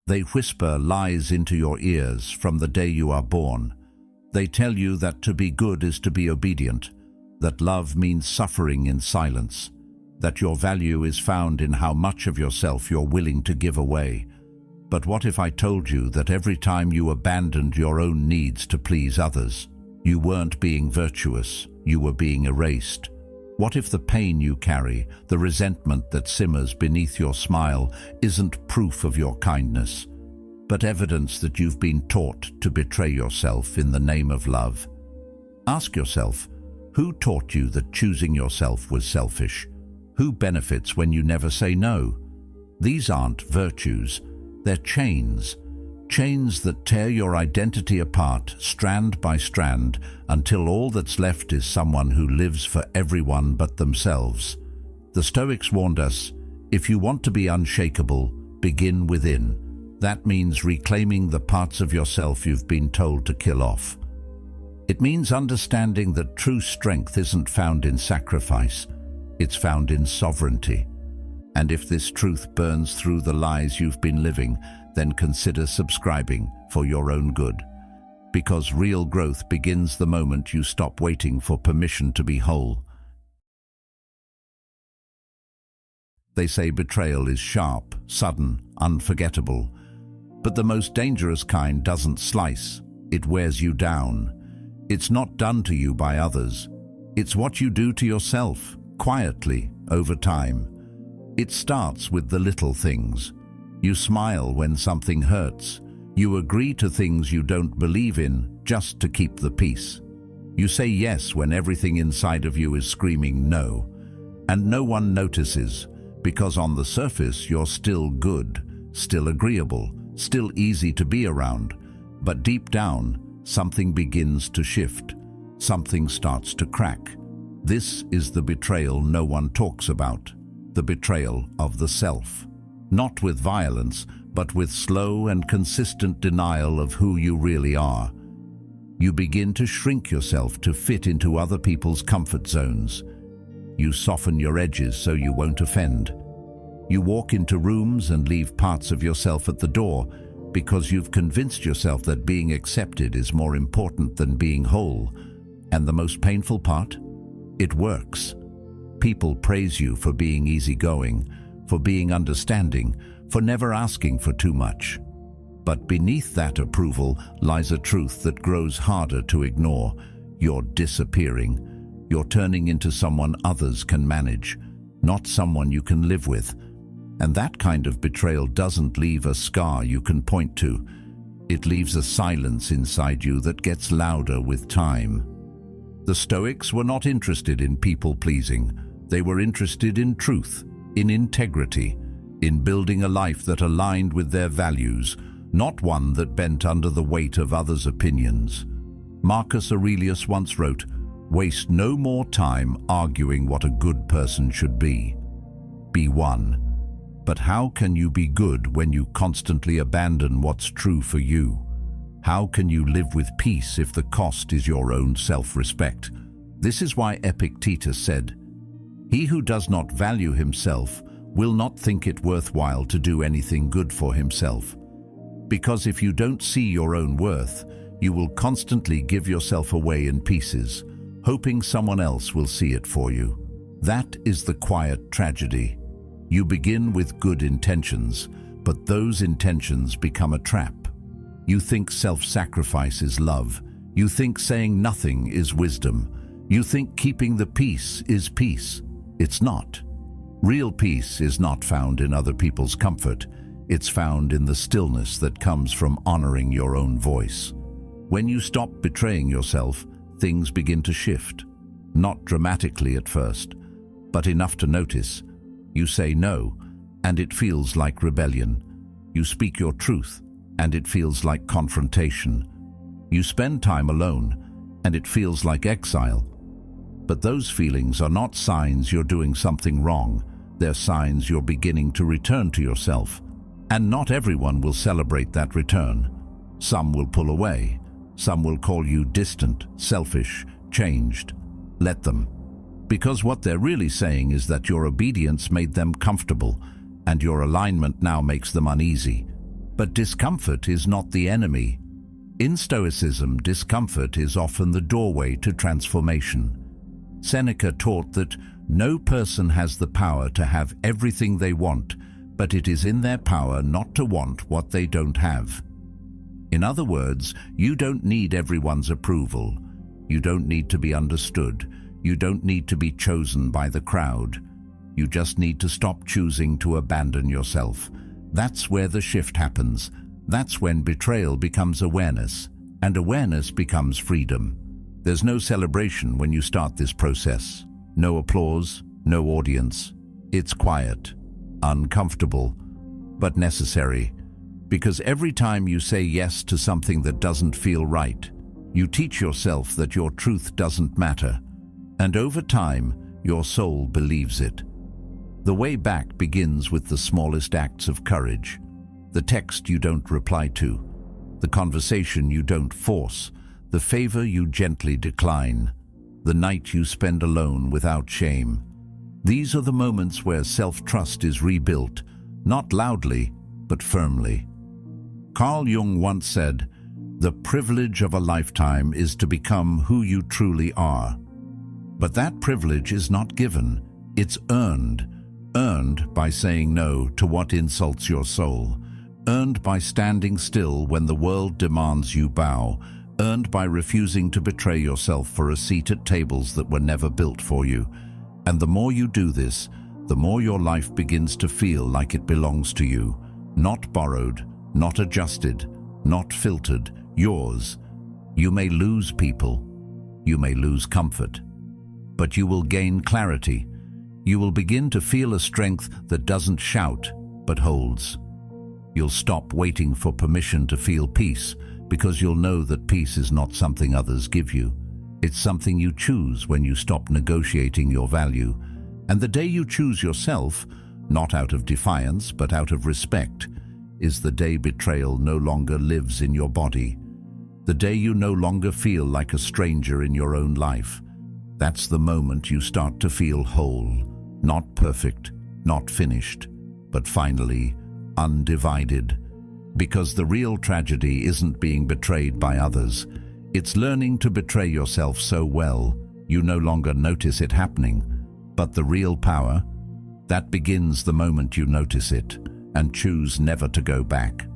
They whisper lies into your ears from the day you are born. They tell you that to be good is to be obedient, that love means suffering in silence, that your value is found in how much of yourself you're willing to give away. But what if I told you that every time you abandoned your own needs to please others, you weren't being virtuous, you were being erased? What if the pain you carry, the resentment that simmers beneath your smile, isn't proof of your kindness, but evidence that you've been taught to betray yourself in the name of love? Ask yourself, who taught you that choosing yourself was selfish? Who benefits when you never say no? These aren't virtues, they're chains. Chains that tear your identity apart, strand by strand, until all that's left is someone who lives for everyone but themselves. The Stoics warned us, if you want to be unshakable, begin within. That means reclaiming the parts of yourself you've been told to kill off. It means understanding that true strength isn't found in sacrifice, it's found in sovereignty. And if this truth burns through the lies you've been living, then consider subscribing for your own good. Because real growth begins the moment you stop waiting for permission to be whole. They say betrayal is sharp, sudden, unforgettable. But the most dangerous kind doesn't slice, it wears you down. It's not done to you by others. It's what you do to yourself, quietly, over time. It starts with the little things. You smile when something hurts. You agree to things you don't believe in just to keep the peace. You say yes when everything inside of you is screaming no. And no one notices, because on the surface you're still good, still agreeable, still easy to be around. But deep down, something begins to shift. Something starts to crack. This is the betrayal no one talks about. The betrayal of the self. Not with violence, but with slow and consistent denial of who you really are. You begin to shrink yourself to fit into other people's comfort zones. You soften your edges so you won't offend. You walk into rooms and leave parts of yourself at the door because you've convinced yourself that being accepted is more important than being whole. And the most painful part? It works. People praise you for being easygoing, for being understanding, for never asking for too much. But beneath that approval lies a truth that grows harder to ignore. You're disappearing. You're turning into someone others can manage, not someone you can live with. And that kind of betrayal doesn't leave a scar you can point to. It leaves a silence inside you that gets louder with time. The Stoics were not interested in people-pleasing. They were interested in truth, in integrity, in building a life that aligned with their values, not one that bent under the weight of others' opinions. Marcus Aurelius once wrote, "Waste no more time arguing what a good person should be. Be one." But how can you be good when you constantly abandon what's true for you? How can you live with peace if the cost is your own self-respect? This is why Epictetus said, "He who does not value himself will not think it worthwhile to do anything good for himself." Because if you don't see your own worth, you will constantly give yourself away in pieces, hoping someone else will see it for you. That is the quiet tragedy. You begin with good intentions, but those intentions become a trap. You think self-sacrifice is love. You think saying nothing is wisdom. You think keeping the peace is peace. It's not. Real peace is not found in other people's comfort. It's found in the stillness that comes from honoring your own voice. When you stop betraying yourself, things begin to shift. Not dramatically at first, but enough to notice. You say no, and it feels like rebellion. You speak your truth, and it feels like confrontation. You spend time alone, and it feels like exile. But those feelings are not signs you're doing something wrong. They're signs you're beginning to return to yourself. And not everyone will celebrate that return. Some will pull away. Some will call you distant, selfish, changed. Let them. Because what they're really saying is that your obedience made them comfortable, and your alignment now makes them uneasy. But discomfort is not the enemy. In Stoicism, discomfort is often the doorway to transformation. Seneca taught that no person has the power to have everything they want, but it is in their power not to want what they don't have. In other words, you don't need everyone's approval. You don't need to be understood. You don't need to be chosen by the crowd. You just need to stop choosing to abandon yourself. That's where the shift happens. That's when betrayal becomes awareness, and awareness becomes freedom. There's no celebration when you start this process. No applause, no audience. It's quiet, uncomfortable, but necessary. Because every time you say yes to something that doesn't feel right, you teach yourself that your truth doesn't matter. And over time, your soul believes it. The way back begins with the smallest acts of courage. The text you don't reply to, the conversation you don't force, the favor you gently decline, the night you spend alone without shame. These are the moments where self-trust is rebuilt, not loudly, but firmly. Carl Jung once said, "The privilege of a lifetime is to become who you truly are." But that privilege is not given, it's earned. Earned by saying no to what insults your soul. Earned by standing still when the world demands you bow. Earned by refusing to betray yourself for a seat at tables that were never built for you. And the more you do this, the more your life begins to feel like it belongs to you. Not borrowed, not adjusted, not filtered, yours. You may lose people. You may lose comfort. But you will gain clarity. You will begin to feel a strength that doesn't shout, but holds. You'll stop waiting for permission to feel peace, because you'll know that peace is not something others give you. It's something you choose when you stop negotiating your value. And the day you choose yourself, not out of defiance, but out of respect, is the day betrayal no longer lives in your body. The day you no longer feel like a stranger in your own life. That's the moment you start to feel whole. Not perfect, not finished, but finally undivided. Because the real tragedy isn't being betrayed by others. It's learning to betray yourself so well, you no longer notice it happening. But the real power, that begins the moment you notice it and choose never to go back.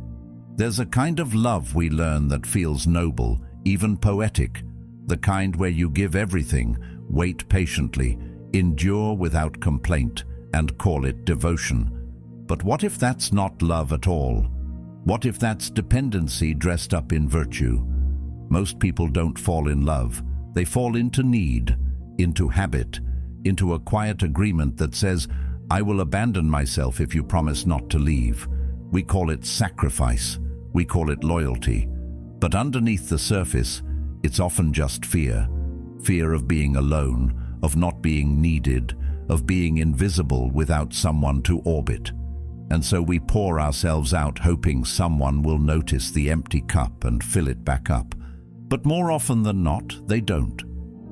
There's a kind of love we learn that feels noble, even poetic. The kind where you give everything, wait patiently, endure without complaint, and call it devotion. But what if that's not love at all? What if that's dependency dressed up in virtue? Most people don't fall in love. They fall into need, into habit, into a quiet agreement that says, "I will abandon myself if you promise not to leave." We call it sacrifice. We call it loyalty. But underneath the surface, it's often just fear. Fear of being alone, of not being needed, of being invisible without someone to orbit. And so we pour ourselves out hoping someone will notice the empty cup and fill it back up. But more often than not, they don't.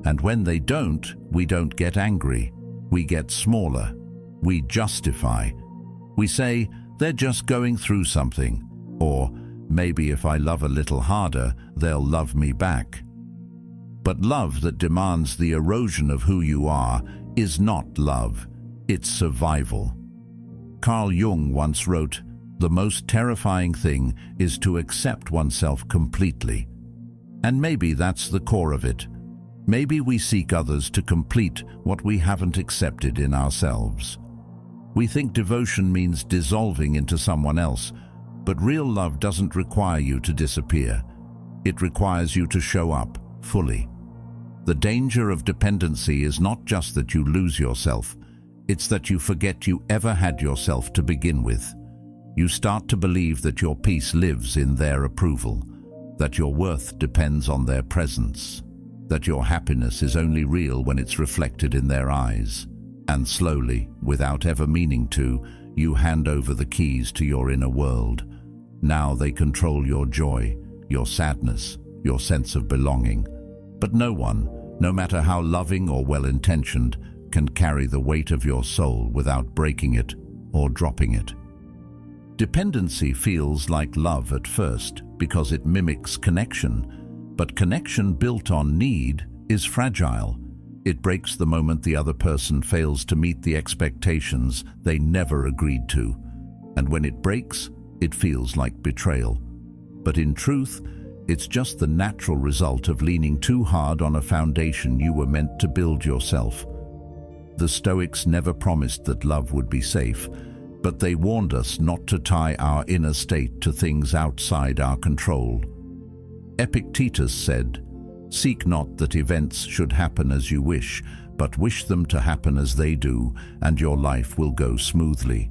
And when they don't, we don't get angry. We get smaller. We justify. We say, "They're just going through something." Or, "Maybe if I love a little harder, they'll love me back." But love that demands the erosion of who you are is not love. It's survival. Carl Jung once wrote, "The most terrifying thing is to accept oneself completely." And maybe that's the core of it. Maybe we seek others to complete what we haven't accepted in ourselves. We think devotion means dissolving into someone else, but real love doesn't require you to disappear. It requires you to show up fully. The danger of dependency is not just that you lose yourself, it's that you forget you ever had yourself to begin with. You start to believe that your peace lives in their approval, that your worth depends on their presence, that your happiness is only real when it's reflected in their eyes. And slowly, without ever meaning to, you hand over the keys to your inner world. Now they control your joy, your sadness, your sense of belonging. But no one, no matter how loving or well-intentioned, can carry the weight of your soul without breaking it or dropping it. Dependency feels like love at first because it mimics connection, but connection built on need is fragile. It breaks the moment the other person fails to meet the expectations they never agreed to. And when it breaks, it feels like betrayal. But in truth, it's just the natural result of leaning too hard on a foundation you were meant to build yourself. The Stoics never promised that love would be safe, but they warned us not to tie our inner state to things outside our control. Epictetus said, "Seek not that events should happen as you wish, but wish them to happen as they do, and your life will go smoothly."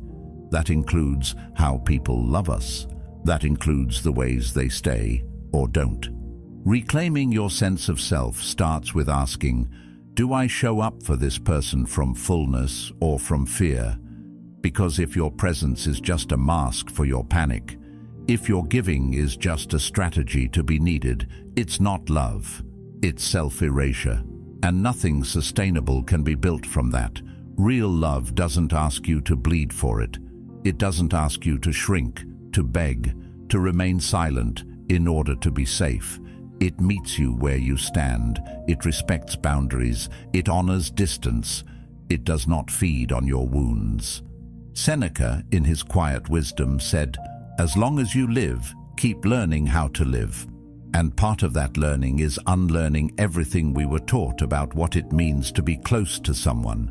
That includes how people love us. That includes the ways they stay or don't. Reclaiming your sense of self starts with asking, do I show up for this person from fullness or from fear? Because if your presence is just a mask for your panic, if your giving is just a strategy to be needed, it's not love, it's self-erasure. And nothing sustainable can be built from that. Real love doesn't ask you to bleed for it. It doesn't ask you to shrink, to beg, to remain silent in order to be safe. It meets you where you stand. It respects boundaries. It honors distance. It does not feed on your wounds. Seneca, in his quiet wisdom, said, "As long as you live, keep learning how to live." And part of that learning is unlearning everything we were taught about what it means to be close to someone.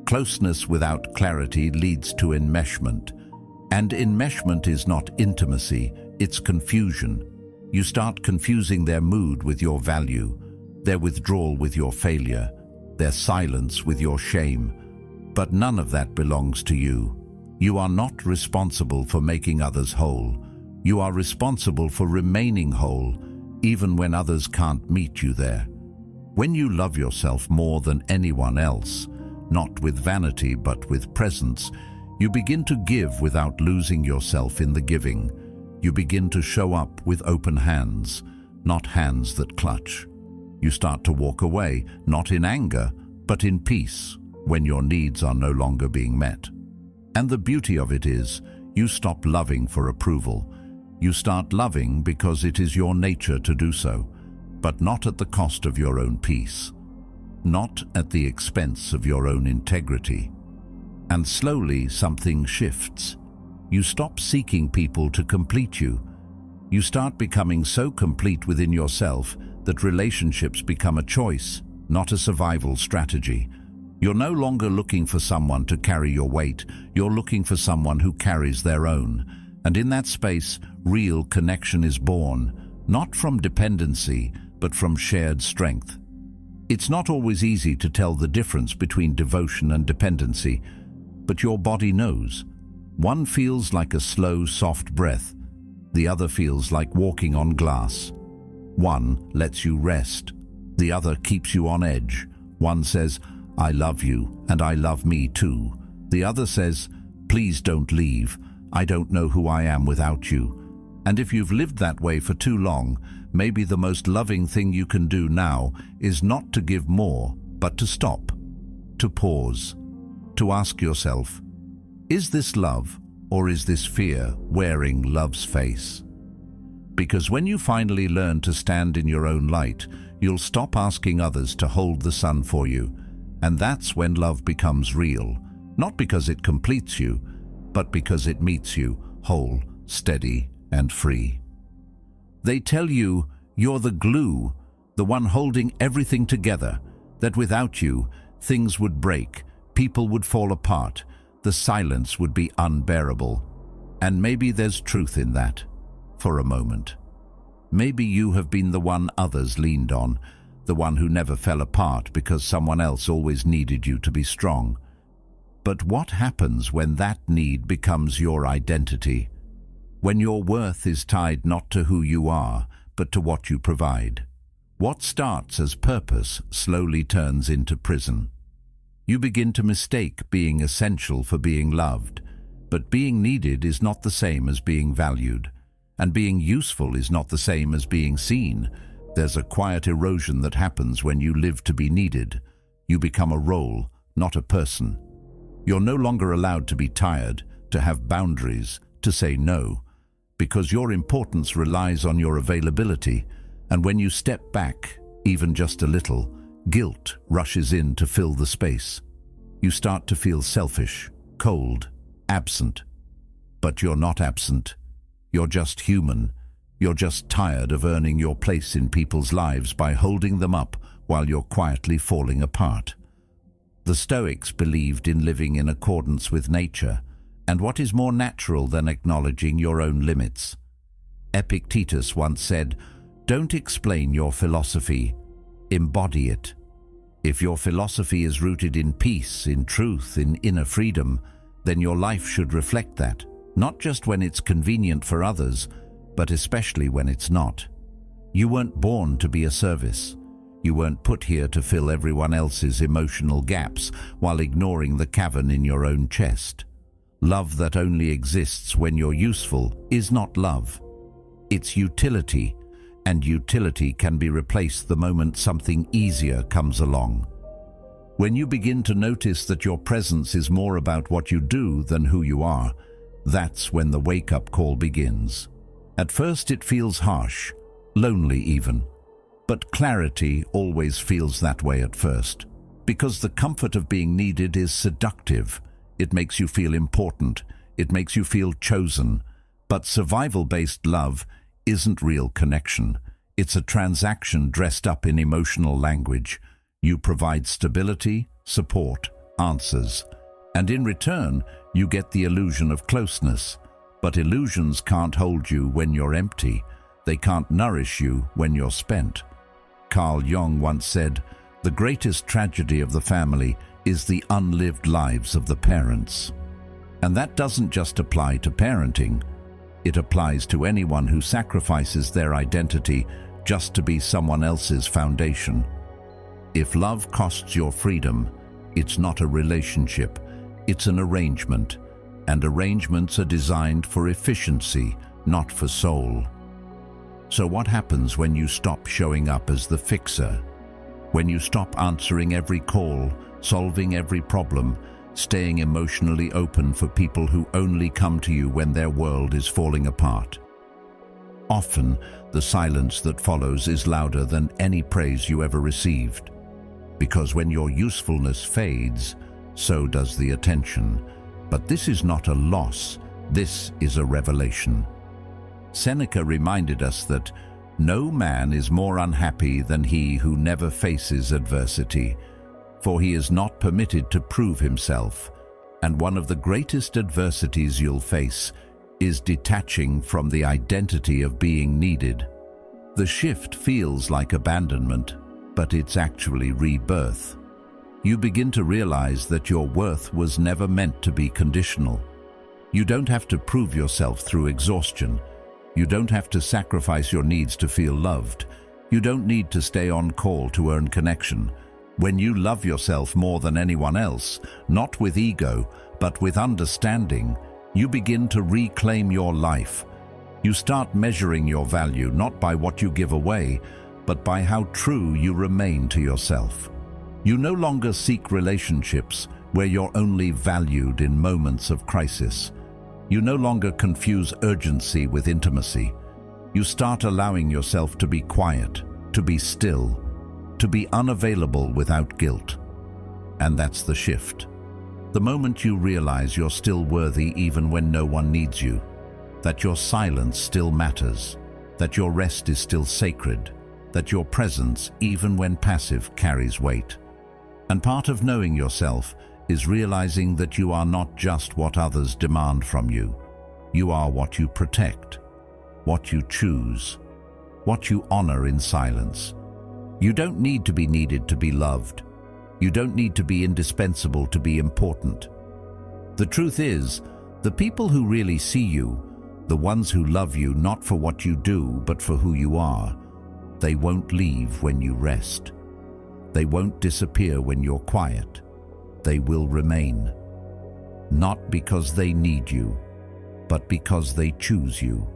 Closeness without clarity leads to enmeshment. And enmeshment is not intimacy, it's confusion. You start confusing their mood with your value, their withdrawal with your failure, their silence with your shame. But none of that belongs to you. You are not responsible for making others whole. You are responsible for remaining whole, even when others can't meet you there. When you love yourself more than anyone else, not with vanity but with presence, you begin to give without losing yourself in the giving. You begin to show up with open hands, not hands that clutch. You start to walk away, not in anger, but in peace, when your needs are no longer being met. And the beauty of it is, you stop loving for approval. You start loving because it is your nature to do so, but not at the cost of your own peace, not at the expense of your own integrity. And slowly something shifts. You stop seeking people to complete you. You start becoming so complete within yourself that relationships become a choice, not a survival strategy. You're no longer looking for someone to carry your weight. You're looking for someone who carries their own. And in that space, real connection is born, not from dependency, but from shared strength. It's not always easy to tell the difference between devotion and dependency, but your body knows. One feels like a slow, soft breath. The other feels like walking on glass. One lets you rest. The other keeps you on edge. One says, "I love you, and I love me too." The other says, "Please don't leave. I don't know who I am without you." And if you've lived that way for too long, maybe the most loving thing you can do now is not to give more, but to stop, to pause, to ask yourself, is this love or is this fear wearing love's face? Because when you finally learn to stand in your own light, you'll stop asking others to hold the sun for you. And that's when love becomes real, not because it completes you, but because it meets you whole, steady, and free. They tell you you're the glue, the one holding everything together, that without you, things would break, people would fall apart, the silence would be unbearable. And maybe there's truth in that, for a moment. Maybe you have been the one others leaned on, the one who never fell apart because someone else always needed you to be strong. But what happens when that need becomes your identity? When your worth is tied not to who you are, but to what you provide? What starts as purpose slowly turns into prison. You begin to mistake being essential for being loved, but being needed is not the same as being valued, and being useful is not the same as being seen. There's a quiet erosion that happens when you live to be needed. You become a role, not a person. You're no longer allowed to be tired, to have boundaries, to say no, because your importance relies on your availability, and when you step back, even just a little, guilt rushes in to fill the space. You start to feel selfish, cold, absent. But you're not absent. You're just human. You're just tired of earning your place in people's lives by holding them up while you're quietly falling apart. The Stoics believed in living in accordance with nature, and what is more natural than acknowledging your own limits? Epictetus once said, "Don't explain your philosophy, embody it." If your philosophy is rooted in peace, in truth, in inner freedom, then your life should reflect that, not just when it's convenient for others, but especially when it's not. You weren't born to be a service. You weren't put here to fill everyone else's emotional gaps while ignoring the cavern in your own chest. Love that only exists when you're useful is not love. It's utility, and utility can be replaced the moment something easier comes along. When you begin to notice that your presence is more about what you do than who you are, that's when the wake-up call begins. At first it feels harsh, lonely even. But clarity always feels that way at first, because the comfort of being needed is seductive. It makes you feel important. It makes you feel chosen. But survival-based love isn't real connection. It's a transaction dressed up in emotional language. You provide stability, support, answers. And in return, you get the illusion of closeness. But illusions can't hold you when you're empty. They can't nourish you when you're spent. Carl Jung once said, "The greatest tragedy of the family is the unlived lives of the parents." And that doesn't just apply to parenting. It applies to anyone who sacrifices their identity just to be someone else's foundation. If love costs your freedom, it's not a relationship, it's an arrangement. And arrangements are designed for efficiency, not for soul. So what happens when you stop showing up as the fixer? When you stop answering every call, solving every problem, staying emotionally open for people who only come to you when their world is falling apart? Often, the silence that follows is louder than any praise you ever received. Because when your usefulness fades, so does the attention. But this is not a loss, this is a revelation. Seneca reminded us that no man is more unhappy than he who never faces adversity, for he is not permitted to prove himself. And one of the greatest adversities you'll face is detaching from the identity of being needed. The shift feels like abandonment, but it's actually rebirth. You begin to realize that your worth was never meant to be conditional. You don't have to prove yourself through exhaustion. You don't have to sacrifice your needs to feel loved. You don't need to stay on call to earn connection. When you love yourself more than anyone else, not with ego, but with understanding, you begin to reclaim your life. You start measuring your value not by what you give away, but by how true you remain to yourself. You no longer seek relationships where you're only valued in moments of crisis. You no longer confuse urgency with intimacy. You start allowing yourself to be quiet, to be still, to be unavailable without guilt. And that's the shift. The moment you realize you're still worthy even when no one needs you, that your silence still matters, that your rest is still sacred, that your presence, even when passive, carries weight. And part of knowing yourself is realizing that you are not just what others demand from you. You are what you protect, what you choose, what you honor in silence. You don't need to be needed to be loved. You don't need to be indispensable to be important. The truth is, the people who really see you, the ones who love you not for what you do but for who you are, they won't leave when you rest. They won't disappear when you're quiet. They will remain. Not because they need you, but because they choose you.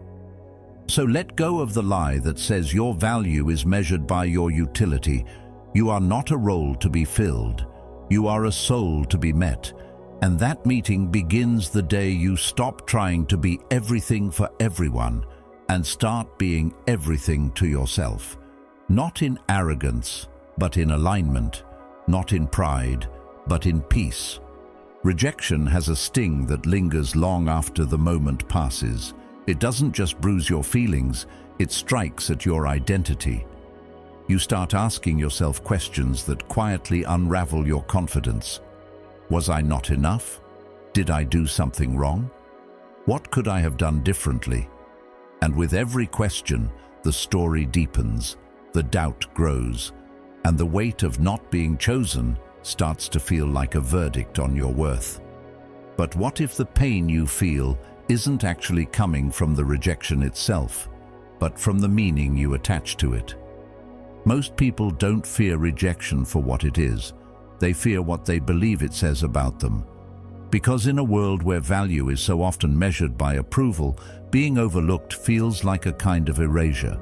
So let go of the lie that says your value is measured by your utility. You are not a role to be filled. You are a soul to be met. And that meeting begins the day you stop trying to be everything for everyone and start being everything to yourself. Not in arrogance, but in alignment. Not in pride, but in peace. Rejection has a sting that lingers long after the moment passes. It doesn't just bruise your feelings, it strikes at your identity. You start asking yourself questions that quietly unravel your confidence. Was I not enough? Did I do something wrong? What could I have done differently? And with every question, the story deepens, the doubt grows, and the weight of not being chosen starts to feel like a verdict on your worth. But what if the pain you feel isn't actually coming from the rejection itself, but from the meaning you attach to it? Most people don't fear rejection for what it is. They fear what they believe it says about them. Because in a world where value is so often measured by approval, being overlooked feels like a kind of erasure.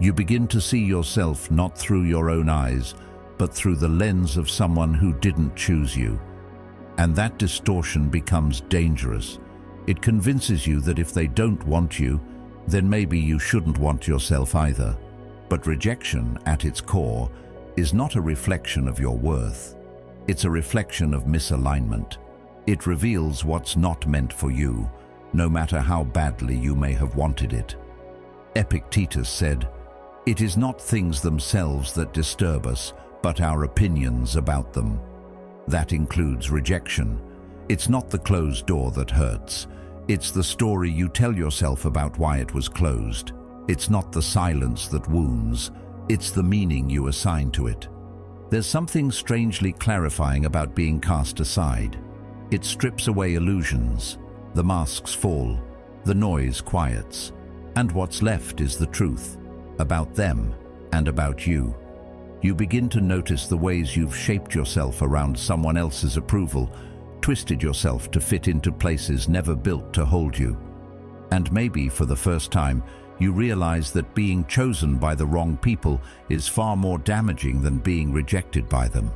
You begin to see yourself not through your own eyes, but through the lens of someone who didn't choose you. And that distortion becomes dangerous. It convinces you that if they don't want you, then maybe you shouldn't want yourself either. But rejection, at its core, is not a reflection of your worth. It's a reflection of misalignment. It reveals what's not meant for you, no matter how badly you may have wanted it. Epictetus said, "It is not things themselves that disturb us, but our opinions about them." That includes rejection. It's not the closed door that hurts. It's the story you tell yourself about why it was closed. It's not the silence that wounds. It's the meaning you assign to it. There's something strangely clarifying about being cast aside. It strips away illusions. The masks fall. The noise quiets. And what's left is the truth. About them and about you. You begin to notice the ways you've shaped yourself around someone else's approval, twisted yourself to fit into places never built to hold you. And maybe for the first time, you realize that being chosen by the wrong people is far more damaging than being rejected by them.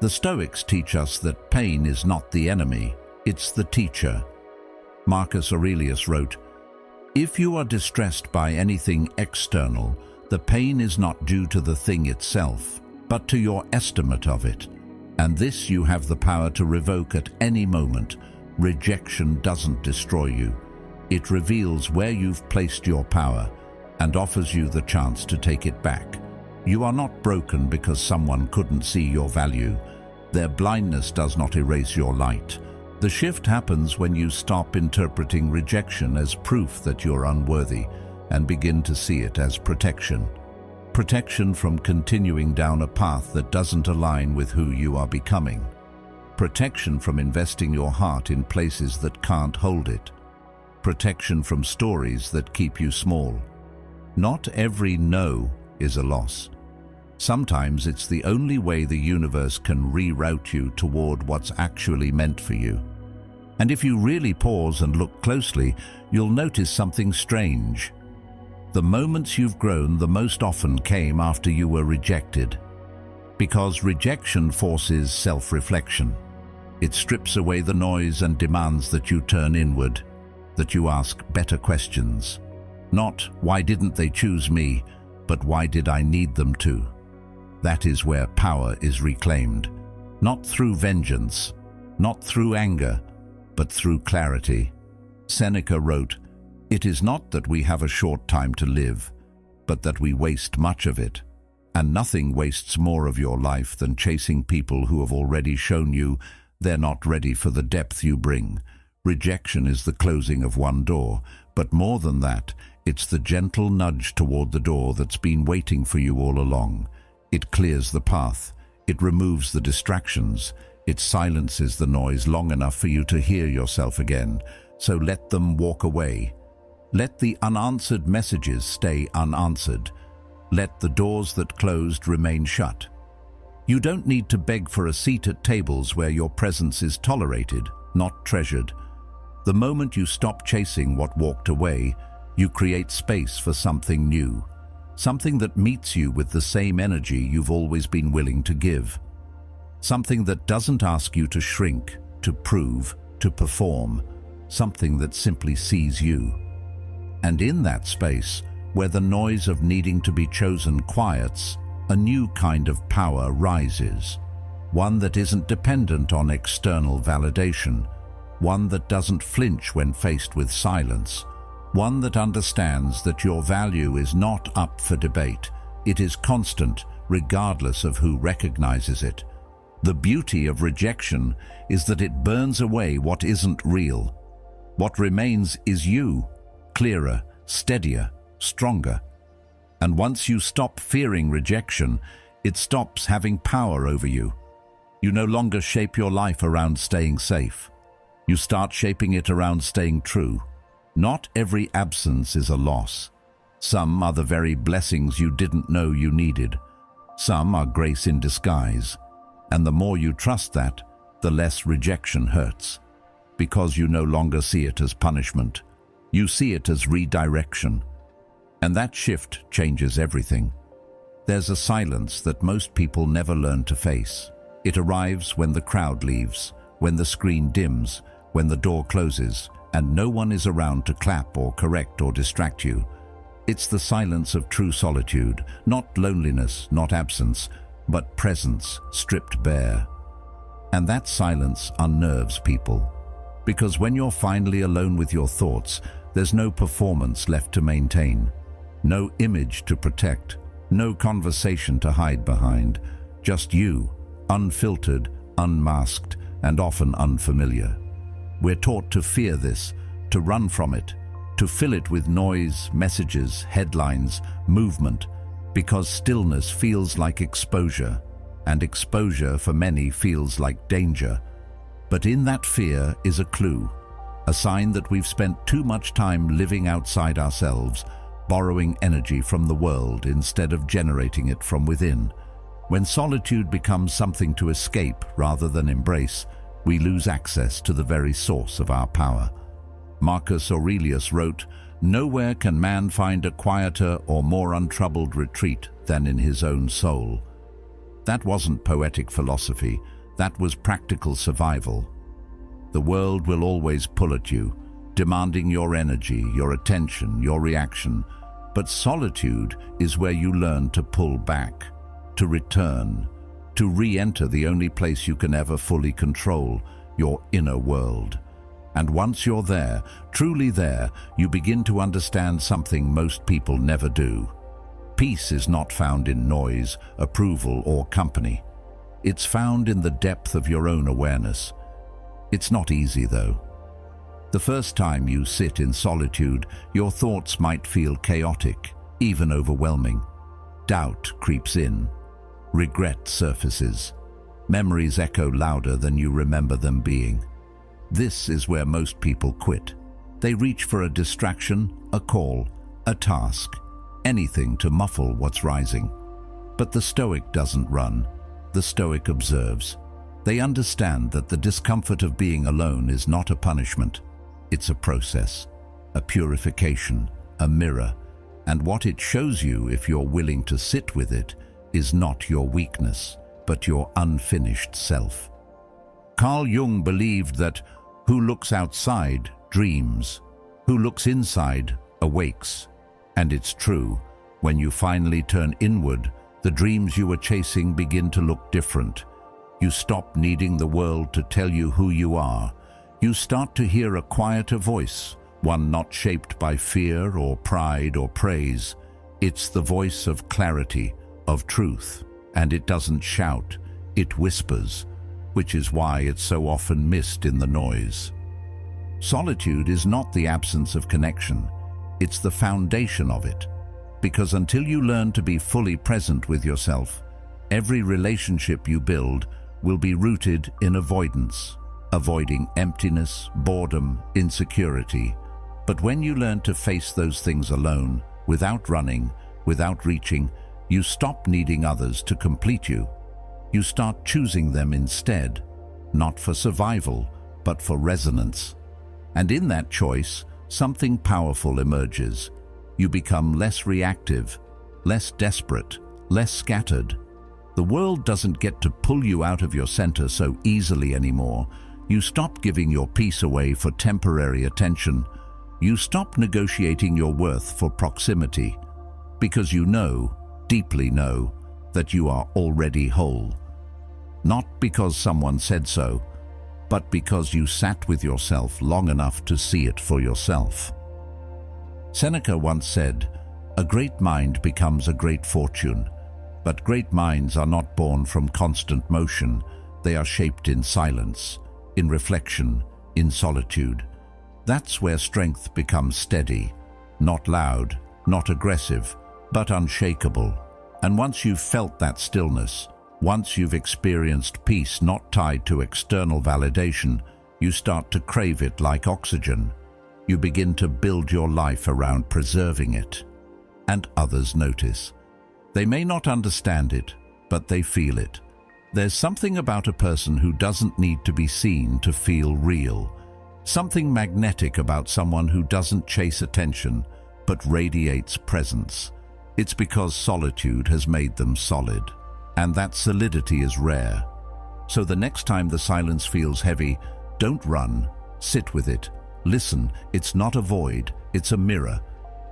The Stoics teach us that pain is not the enemy, it's the teacher. Marcus Aurelius wrote, "If you are distressed by anything external, the pain is not due to the thing itself, but to your estimate of it. And this you have the power to revoke at any moment. Rejection doesn't destroy you. It reveals where you've placed your power and offers you the chance to take it back. You are not broken because someone couldn't see your value. Their blindness does not erase your light. The shift happens when you stop interpreting rejection as proof that you're unworthy and begin to see it as protection. Protection from continuing down a path that doesn't align with who you are becoming. Protection from investing your heart in places that can't hold it. Protection from stories that keep you small. Not every no is a loss. Sometimes it's the only way the universe can reroute you toward what's actually meant for you. And if you really pause and look closely, you'll notice something strange. The moments you've grown the most often came after you were rejected. Because rejection forces self-reflection. It strips away the noise and demands that you turn inward, that you ask better questions. Not, why didn't they choose me, but why did I need them to? That is where power is reclaimed. Not through vengeance, not through anger, but through clarity. Seneca wrote, "It is not that we have a short time to live, but that we waste much of it. And nothing wastes more of your life than chasing people who have already shown you they're not ready for the depth you bring." Rejection is the closing of one door, but more than that, it's the gentle nudge toward the door that's been waiting for you all along. It clears the path, it removes the distractions, it silences the noise long enough for you to hear yourself again. So let them walk away. Let the unanswered messages stay unanswered. Let the doors that closed remain shut. You don't need to beg for a seat at tables where your presence is tolerated, not treasured. The moment you stop chasing what walked away, you create space for something new. Something that meets you with the same energy you've always been willing to give. Something that doesn't ask you to shrink, to prove, to perform, something that simply sees you. And in that space, where the noise of needing to be chosen quiets, a new kind of power rises. One that isn't dependent on external validation. One that doesn't flinch when faced with silence. One that understands that your value is not up for debate. It is constant, regardless of who recognizes it. The beauty of rejection is that it burns away what isn't real. What remains is you, clearer, steadier, stronger. And once you stop fearing rejection, it stops having power over you. You no longer shape your life around staying safe. You start shaping it around staying true. Not every absence is a loss. Some are the very blessings you didn't know you needed. Some are grace in disguise. And the more you trust that, the less rejection hurts. Because you no longer see it as punishment. You see it as redirection. And that shift changes everything. There's a silence that most people never learn to face. It arrives when the crowd leaves, when the screen dims, when the door closes, and no one is around to clap or correct or distract you. It's the silence of true solitude, not loneliness, not absence, but presence stripped bare. And that silence unnerves people. Because when you're finally alone with your thoughts, there's no performance left to maintain. No image to protect, no conversation to hide behind, just you, unfiltered, unmasked, and often unfamiliar. We're taught to fear this, to run from it, to fill it with noise, messages, headlines, movement, because stillness feels like exposure, and exposure for many feels like danger. But in that fear is a clue, a sign that we've spent too much time living outside ourselves, borrowing energy from the world instead of generating it from within. When solitude becomes something to escape rather than embrace, we lose access to the very source of our power. Marcus Aurelius wrote, "Nowhere can man find a quieter or more untroubled retreat than in his own soul." That wasn't poetic philosophy, that was practical survival. The world will always pull at you, demanding your energy, your attention, your reaction. But solitude is where you learn to pull back, to return, to re-enter the only place you can ever fully control, your inner world. And once you're there, truly there, you begin to understand something most people never do. Peace is not found in noise, approval, or company. It's found in the depth of your own awareness. It's not easy, though. The first time you sit in solitude, your thoughts might feel chaotic, even overwhelming. Doubt creeps in. Regret surfaces. Memories echo louder than you remember them being. This is where most people quit. They reach for a distraction, a call, a task, anything to muffle what's rising. But the Stoic doesn't run. The Stoic observes. They understand that the discomfort of being alone is not a punishment. It's a process, a purification, a mirror, and what it shows you, if you're willing to sit with it, is not your weakness, but your unfinished self. Carl Jung believed that who looks outside dreams, who looks inside awakes. And it's true, when you finally turn inward, the dreams you were chasing begin to look different. You stop needing the world to tell you who you are. You start to hear a quieter voice, one not shaped by fear or pride or praise. It's the voice of clarity, of truth, and it doesn't shout, it whispers, which is why it's so often missed in the noise. Solitude is not the absence of connection, it's the foundation of it. Because until you learn to be fully present with yourself, every relationship you build will be rooted in avoidance. Avoiding emptiness, boredom, insecurity. But when you learn to face those things alone, without running, without reaching, you stop needing others to complete you. You start choosing them instead, not for survival, but for resonance. And in that choice, something powerful emerges. You become less reactive, less desperate, less scattered. The world doesn't get to pull you out of your center so easily anymore. You stop giving your peace away for temporary attention. You stop negotiating your worth for proximity, because you know, deeply know, that you are already whole. Not because someone said so, but because you sat with yourself long enough to see it for yourself. Seneca once said, "A great mind becomes a great fortune, but great minds are not born from constant motion. They are shaped in silence, in reflection, in solitude." That's where strength becomes steady, not loud, not aggressive, but unshakable. And once you've felt that stillness, once you've experienced peace not tied to external validation, you start to crave it like oxygen. You begin to build your life around preserving it. And others notice. They may not understand it, but they feel it. There's something about a person who doesn't need to be seen to feel real. Something magnetic about someone who doesn't chase attention, but radiates presence. It's because solitude has made them solid, and that solidity is rare. So the next time the silence feels heavy, don't run, sit with it, listen. It's not a void, it's a mirror.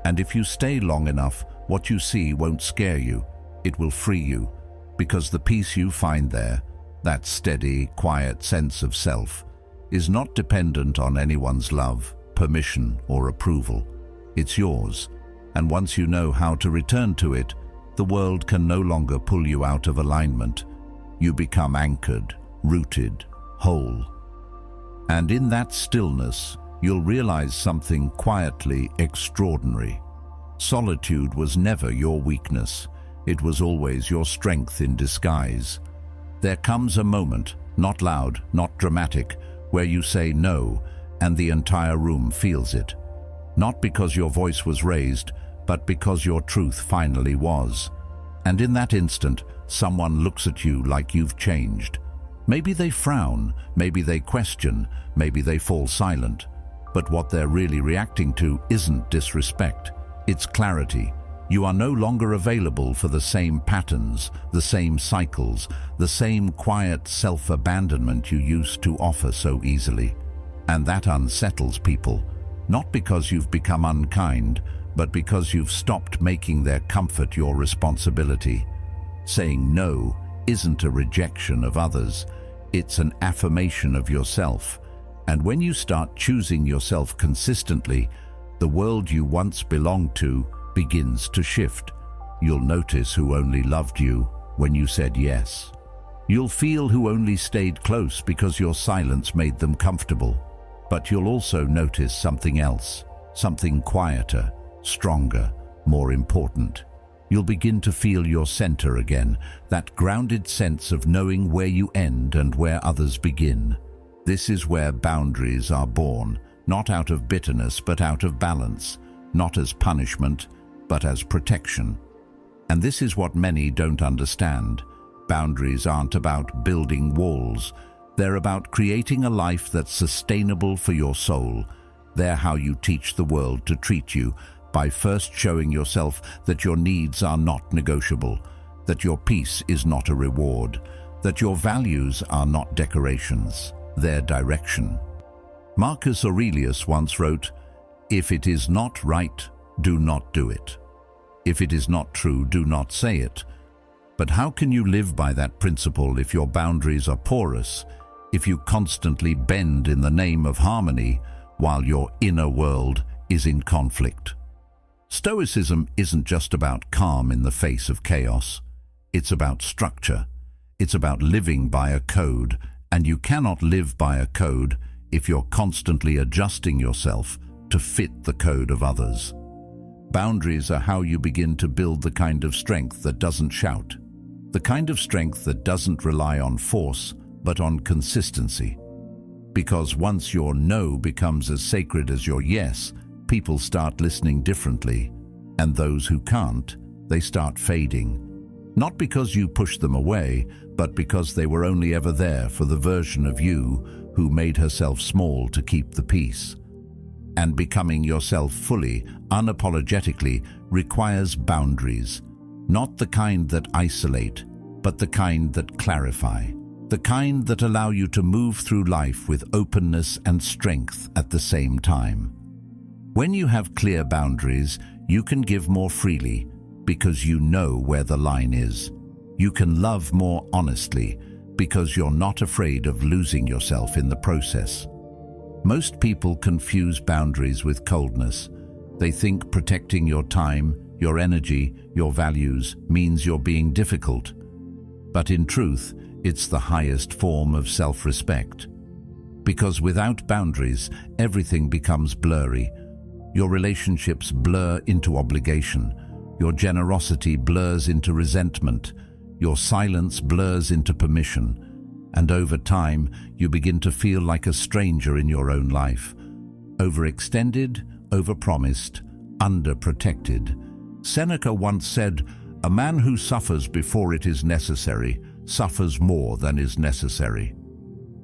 And if you stay long enough, what you see won't scare you, it will free you, because the peace you find there, that steady, quiet sense of self, is not dependent on anyone's love, permission, or approval. It's yours, and once you know how to return to it, the world can no longer pull you out of alignment. You become anchored, rooted, whole. And in that stillness, you'll realize something quietly extraordinary. Solitude was never your weakness. It was always your strength in disguise. There comes a moment, not loud, not dramatic, where you say no, and the entire room feels it. Not because your voice was raised, but because your truth finally was. And in that instant, someone looks at you like you've changed. Maybe they frown, maybe they question, maybe they fall silent. But what they're really reacting to isn't disrespect, it's clarity. You are no longer available for the same patterns, the same cycles, the same quiet self-abandonment you used to offer so easily. And that unsettles people, not because you've become unkind, but because you've stopped making their comfort your responsibility. Saying no isn't a rejection of others, it's an affirmation of yourself. And when you start choosing yourself consistently, the world you once belonged to begins to shift. You'll notice who only loved you when you said yes. You'll feel who only stayed close because your silence made them comfortable. But you'll also notice something else, something quieter, stronger, more important. You'll begin to feel your center again, that grounded sense of knowing where you end and where others begin. This is where boundaries are born, not out of bitterness but out of balance, not as punishment but as protection. And this is what many don't understand. Boundaries aren't about building walls. They're about creating a life that's sustainable for your soul. They're how you teach the world to treat you, by first showing yourself that your needs are not negotiable, that your peace is not a reward, that your values are not decorations, they're direction. Marcus Aurelius once wrote, "If it is not right, do not do it. If it is not true, do not say it." But how can you live by that principle if your boundaries are porous, if you constantly bend in the name of harmony while your inner world is in conflict? Stoicism isn't just about calm in the face of chaos. It's about structure. It's about living by a code, and you cannot live by a code if you're constantly adjusting yourself to fit the code of others. Boundaries are how you begin to build the kind of strength that doesn't shout, the kind of strength that doesn't rely on force, but on consistency. Because once your no becomes as sacred as your yes, people start listening differently, and those who can't, they start fading. Not because you pushed them away, but because they were only ever there for the version of you who made herself small to keep the peace. And becoming yourself fully, unapologetically, requires boundaries. Not the kind that isolate, but the kind that clarify. the kind that allow you to move through life with openness and strength at the same time. When you have clear boundaries, you can give more freely because you know where the line is. You can love more honestly because you're not afraid of losing yourself in the process. Most people confuse boundaries with coldness. They think protecting your time, your energy, your values means you're being difficult. But in truth, it's the highest form of self-respect. Because without boundaries, everything becomes blurry. Your relationships blur into obligation. Your generosity blurs into resentment. Your silence blurs into permission. And over time, you begin to feel like a stranger in your own life. Overextended, overpromised, underprotected. Seneca once said, "A man who suffers before it is necessary suffers more than is necessary."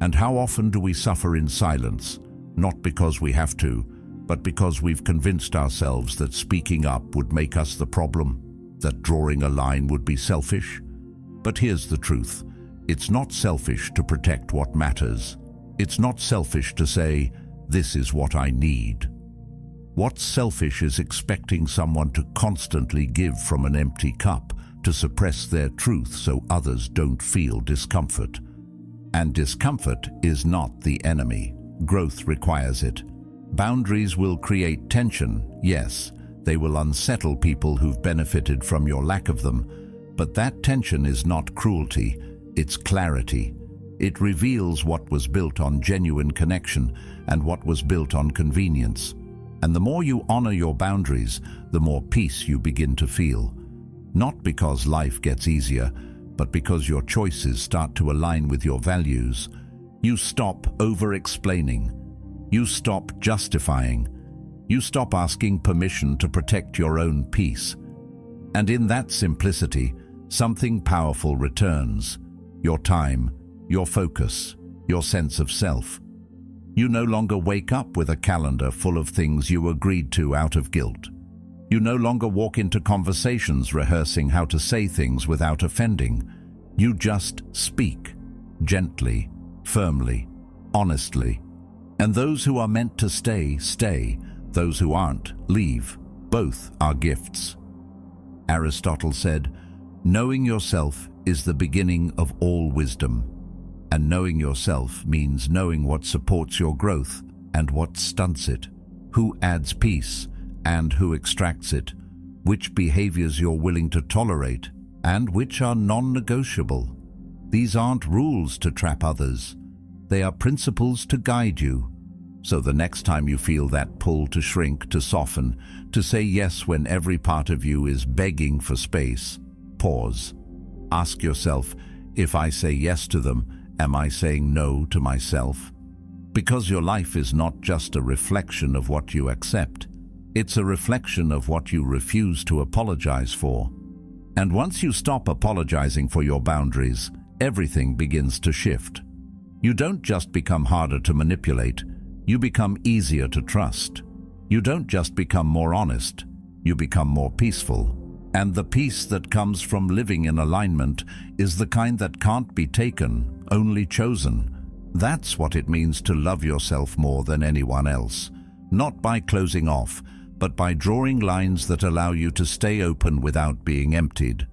And how often do we suffer in silence? Not because we have to, but because we've convinced ourselves that speaking up would make us the problem, that drawing a line would be selfish. But here's the truth. It's not selfish to protect what matters. It's not selfish to say, "This is what I need." What's selfish is expecting someone to constantly give from an empty cup, to suppress their truth so others don't feel discomfort. And discomfort is not the enemy. Growth requires it. Boundaries will create tension, yes. They will unsettle people who've benefited from your lack of them. But that tension is not cruelty, it's clarity. It reveals what was built on genuine connection and what was built on convenience. And the more you honor your boundaries, the more peace you begin to feel. Not because life gets easier, but because your choices start to align with your values. You stop over-explaining. You stop justifying. You stop asking permission to protect your own peace. And in that simplicity, something powerful returns. Your time, your focus, your sense of self. You no longer wake up with a calendar full of things you agreed to out of guilt. You no longer walk into conversations rehearsing how to say things without offending. You just speak, gently, firmly, honestly. And those who are meant to stay, stay. Those who aren't, leave. Both are gifts. Aristotle said, "Knowing yourself is the beginning of all wisdom." And knowing yourself means knowing what supports your growth and what stunts it, who adds peace and who extracts it, which behaviors you're willing to tolerate and which are non-negotiable. These aren't rules to trap others. They are principles to guide you. So the next time you feel that pull to shrink, to soften, to say yes when every part of you is begging for space, pause. Ask yourself, if I say yes to them, am I saying no to myself? Because your life is not just a reflection of what you accept. It's a reflection of what you refuse to apologize for. And once you stop apologizing for your boundaries, everything begins to shift. You don't just become harder to manipulate, you become easier to trust. You don't just become more honest, you become more peaceful. And the peace that comes from living in alignment is the kind that can't be taken, only chosen. That's what it means to love yourself more than anyone else. Not by closing off, but by drawing lines that allow you to stay open without being emptied.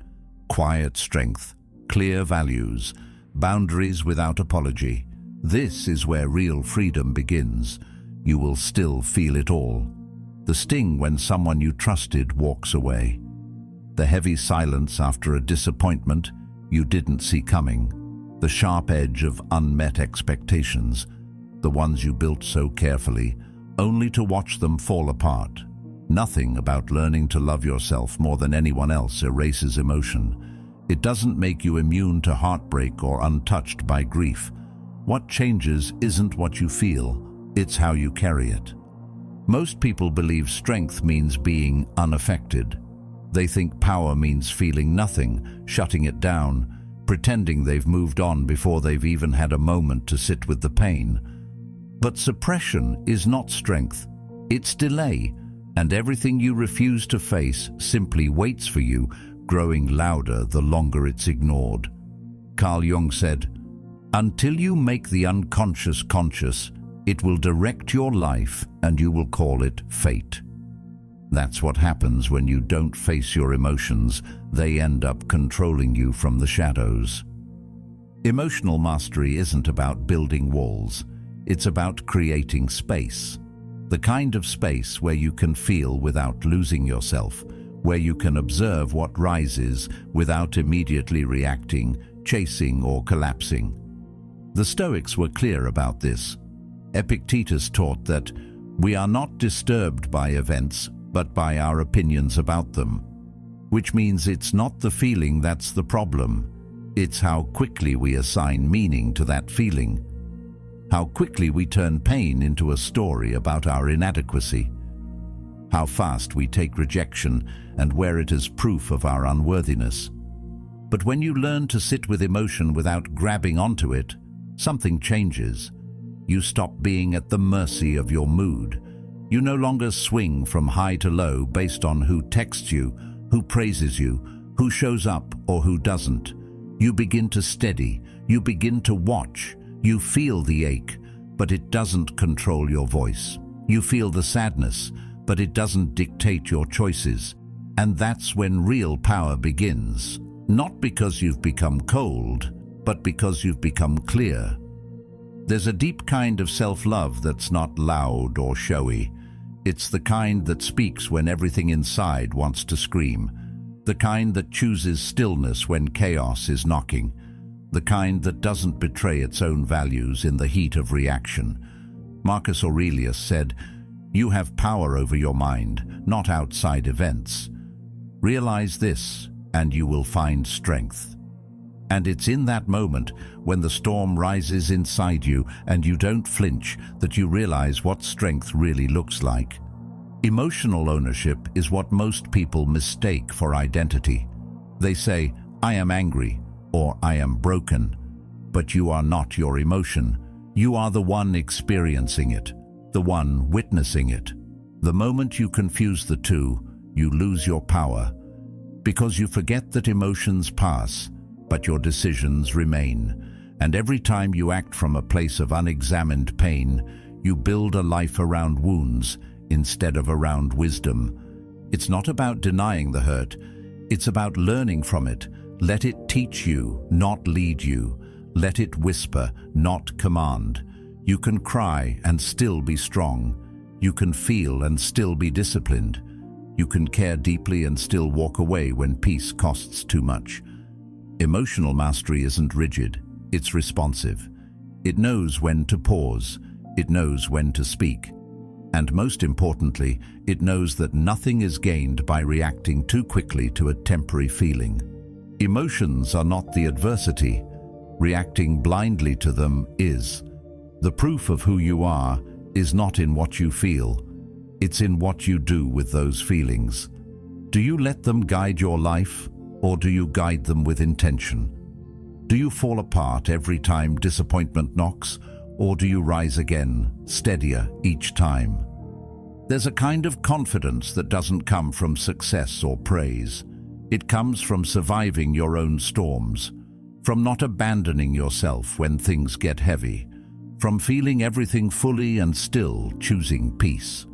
Quiet strength, clear values, boundaries without apology. This is where real freedom begins. You will still feel it all. The sting when someone you trusted walks away. The heavy silence after a disappointment you didn't see coming. The sharp edge of unmet expectations, the ones you built so carefully, only to watch them fall apart. Nothing about learning to love yourself more than anyone else erases emotion. It doesn't make you immune to heartbreak or untouched by grief. What changes isn't what you feel, it's how you carry it. Most people believe strength means being unaffected. They think power means feeling nothing, shutting it down, pretending they've moved on before they've even had a moment to sit with the pain. But suppression is not strength, it's delay, and everything you refuse to face simply waits for you, growing louder the longer it's ignored. Carl Jung said, Until you make the unconscious conscious, it will direct your life and you will call it fate. That's what happens when you don't face your emotions. They end up controlling you from the shadows. Emotional mastery isn't about building walls. It's about creating space. The kind of space where you can feel without losing yourself, where you can observe what rises without immediately reacting, chasing, or collapsing. The Stoics were clear about this. Epictetus taught that we are not disturbed by events, but by our opinions about them, which means it's not the feeling that's the problem. It's how quickly we assign meaning to that feeling, how quickly we turn pain into a story about our inadequacy, how fast we take rejection and wear it as proof of our unworthiness. But when you learn to sit with emotion without grabbing onto it, something changes. You stop being at the mercy of your mood. You no longer swing from high to low based on who texts you, who praises you, who shows up or who doesn't. You begin to steady, you begin to watch, you feel the ache, but it doesn't control your voice. You feel the sadness, but it doesn't dictate your choices. And that's when real power begins, not because you've become cold, but because you've become clear. There's a deep kind of self-love that's not loud or showy. It's the kind that speaks when everything inside wants to scream, the kind that chooses stillness when chaos is knocking, the kind that doesn't betray its own values in the heat of reaction. Marcus Aurelius said, "You have power over your mind, not outside events. Realize this, and you will find strength." And it's in that moment, when the storm rises inside you and you don't flinch, that you realize what strength really looks like. Emotional ownership is what most people mistake for identity. They say, "I am angry," or "I am broken." But you are not your emotion. You are the one experiencing it, the one witnessing it. The moment you confuse the two, you lose your power, because you forget that emotions pass, but your decisions remain. And every time you act from a place of unexamined pain, you build a life around wounds instead of around wisdom. It's not about denying the hurt. It's about learning from it. Let it teach you, not lead you. Let it whisper, not command. You can cry and still be strong. You can feel and still be disciplined. You can care deeply and still walk away when peace costs too much. Emotional mastery isn't rigid, it's responsive. It knows when to pause, it knows when to speak. And most importantly, it knows that nothing is gained by reacting too quickly to a temporary feeling. Emotions are not the adversity. Reacting blindly to them is. The proof of who you are is not in what you feel, it's in what you do with those feelings. Do you let them guide your life? Or do you guide them with intention? Do you fall apart every time disappointment knocks, or do you rise again, steadier each time? There's a kind of confidence that doesn't come from success or praise. It comes from surviving your own storms, from not abandoning yourself when things get heavy, from feeling everything fully and still choosing peace.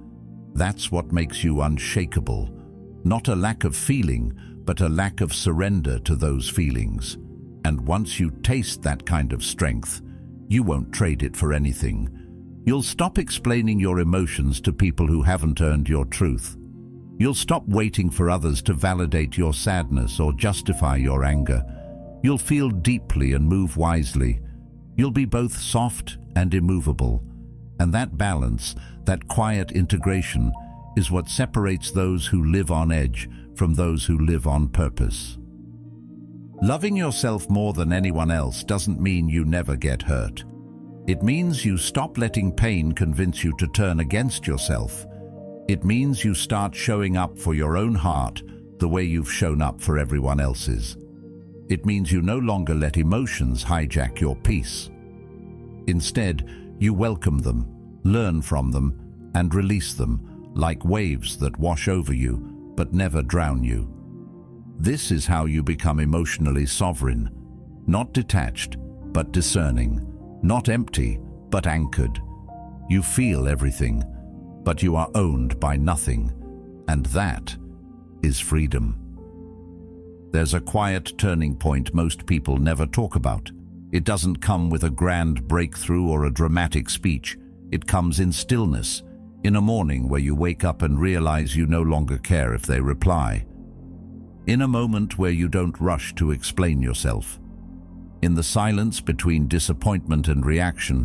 That's what makes you unshakable, not a lack of feeling, but a lack of surrender to those feelings. And once you taste that kind of strength, you won't trade it for anything. You'll stop explaining your emotions to people who haven't earned your truth. You'll stop waiting for others to validate your sadness or justify your anger. You'll feel deeply and move wisely. You'll be both soft and immovable. And that balance, that quiet integration, is what separates those who live on edge from those who live on purpose. Loving yourself more than anyone else doesn't mean you never get hurt. It means you stop letting pain convince you to turn against yourself. It means you start showing up for your own heart the way you've shown up for everyone else's. It means you no longer let emotions hijack your peace. Instead, you welcome them, learn from them, and release them like waves that wash over you but never drown you. This is how you become emotionally sovereign, not detached, but discerning, not empty, but anchored. You feel everything, but you are owned by nothing, and that is freedom. There's a quiet turning point most people never talk about. It doesn't come with a grand breakthrough or a dramatic speech. It comes in stillness, in a morning where you wake up and realize you no longer care if they reply. In a moment where you don't rush to explain yourself. In the silence between disappointment and reaction,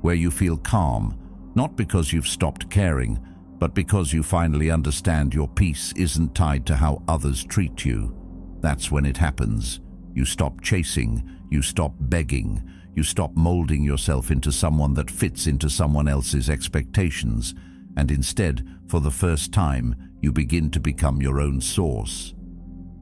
where you feel calm, not because you've stopped caring, but because you finally understand your peace isn't tied to how others treat you. That's when it happens. You stop chasing, you stop begging, you stop molding yourself into someone that fits into someone else's expectations, and instead, for the first time, you begin to become your own source.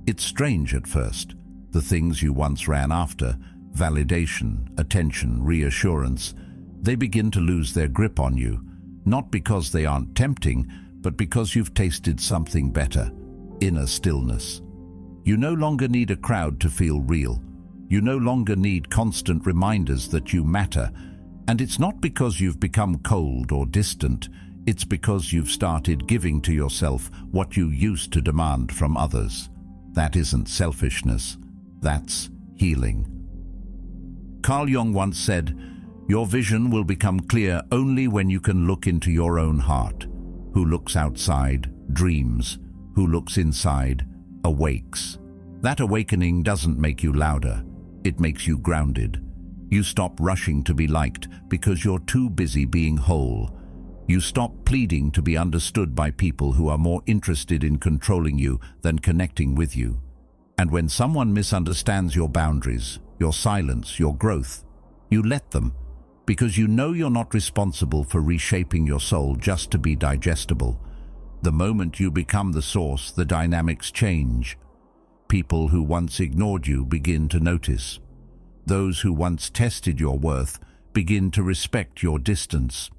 It's strange at first. The things you once ran after, validation, attention, reassurance, they begin to lose their grip on you, not because they aren't tempting, but because you've tasted something better, inner stillness. You no longer need a crowd to feel real. You no longer need constant reminders that you matter. And it's not because you've become cold or distant, it's because you've started giving to yourself what you used to demand from others. That isn't selfishness, that's healing. Carl Jung once said, "Your vision will become clear only when you can look into your own heart. Who looks outside, dreams. Who looks inside, awakes." That awakening doesn't make you louder, it makes you grounded. You stop rushing to be liked because you're too busy being whole. You stop pleading to be understood by people who are more interested in controlling you than connecting with you. And when someone misunderstands your boundaries, your silence, your growth, you let them, because you know you're not responsible for reshaping your soul just to be digestible. The moment you become the source, the dynamics change. People who once ignored you begin to notice. Those who once tested your worth begin to respect your distance,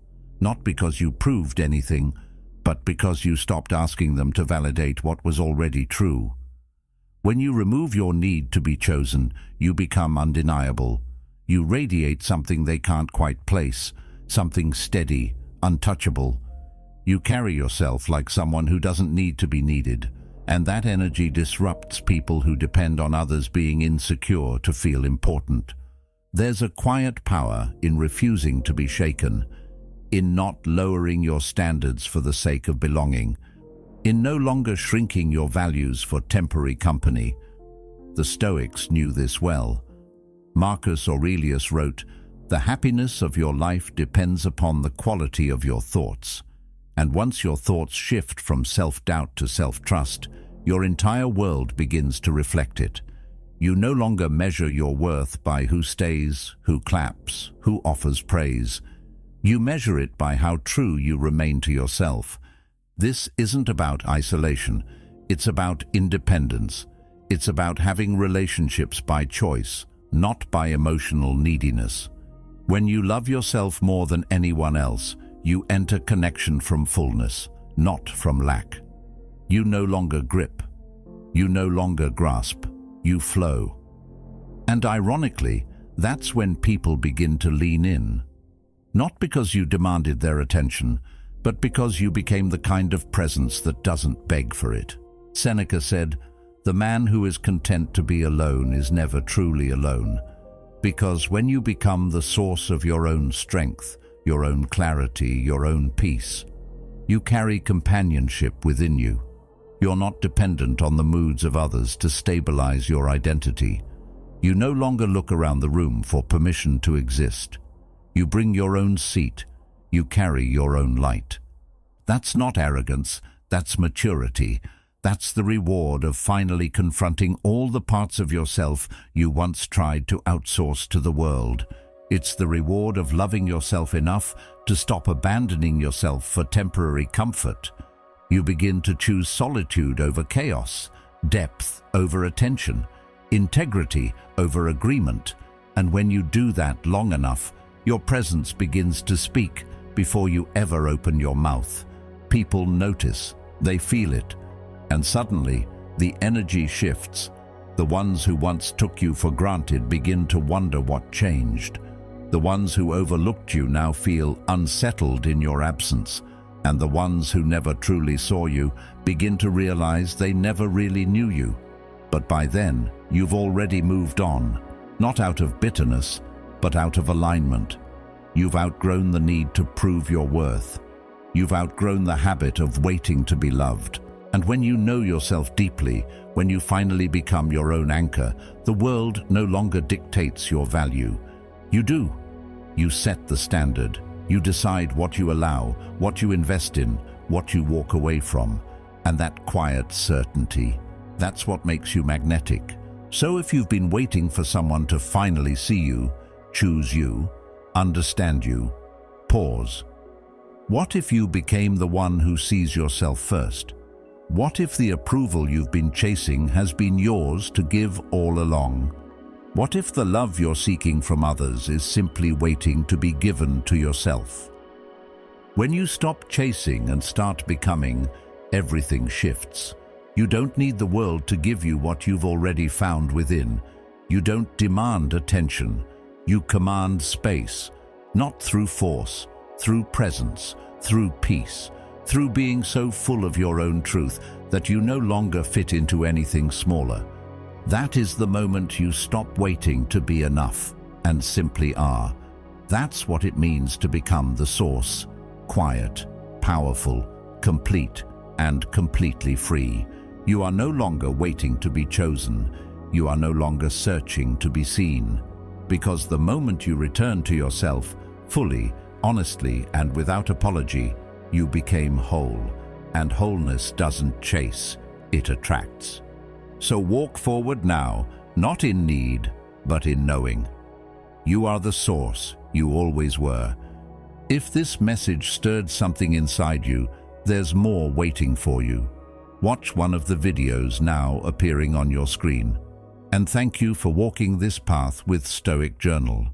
not because you proved anything, but because you stopped asking them to validate what was already true. When you remove your need to be chosen, you become undeniable. You radiate something they can't quite place, something steady, untouchable. You carry yourself like someone who doesn't need to be needed, and that energy disrupts people who depend on others being insecure to feel important. There's a quiet power in refusing to be shaken, in not lowering your standards for the sake of belonging, in no longer shrinking your values for temporary company. The Stoics knew this well. Marcus Aurelius wrote, "The happiness of your life depends upon the quality of your thoughts. And once your thoughts shift from self-doubt to self-trust, your entire world begins to reflect it. You no longer measure your worth by who stays, who claps, who offers praise. You measure it by how true you remain to yourself. This isn't about isolation. It's about independence. It's about having relationships by choice, not by emotional neediness. When you love yourself more than anyone else, you enter connection from fullness, not from lack. You no longer grip. You no longer grasp. You flow. And ironically, that's when people begin to lean in. Not because you demanded their attention, but because you became the kind of presence that doesn't beg for it. Seneca said, "The man who is content to be alone is never truly alone." Because when you become the source of your own strength, your own clarity, your own peace, you carry companionship within you. You're not dependent on the moods of others to stabilize your identity. You no longer look around the room for permission to exist. You bring your own seat. You carry your own light. That's not arrogance, that's maturity. That's the reward of finally confronting all the parts of yourself you once tried to outsource to the world. It's the reward of loving yourself enough to stop abandoning yourself for temporary comfort. You begin to choose solitude over chaos, depth over attention, integrity over agreement. And when you do that long enough, your presence begins to speak before you ever open your mouth. People notice, they feel it, and suddenly the energy shifts. The ones who once took you for granted begin to wonder what changed. The ones who overlooked you now feel unsettled in your absence, and the ones who never truly saw you begin to realize they never really knew you. But by then, you've already moved on, not out of bitterness, but out of alignment. You've outgrown the need to prove your worth. You've outgrown the habit of waiting to be loved. And when you know yourself deeply, when you finally become your own anchor, the world no longer dictates your value. You do. You set the standard. You decide what you allow, what you invest in, what you walk away from. And that quiet certainty, that's what makes you magnetic. So if you've been waiting for someone to finally see you, choose you, understand you, pause. What if you became the one who sees yourself first? What if the approval you've been chasing has been yours to give all along? What if the love you're seeking from others is simply waiting to be given to yourself? When you stop chasing and start becoming, everything shifts. You don't need the world to give you what you've already found within. You don't demand attention. You command space, not through force, through presence, through peace, through being so full of your own truth that you no longer fit into anything smaller. That is the moment you stop waiting to be enough and simply are. That's what it means to become the source, quiet, powerful, complete, and completely free. You are no longer waiting to be chosen. You are no longer searching to be seen. Because the moment you return to yourself, fully, honestly, and without apology, you became whole. And wholeness doesn't chase, it attracts. So walk forward now, not in need, but in knowing. You are the source you always were. If this message stirred something inside you, there's more waiting for you. Watch one of the videos now appearing on your screen. And thank you for walking this path with Stoic Journal.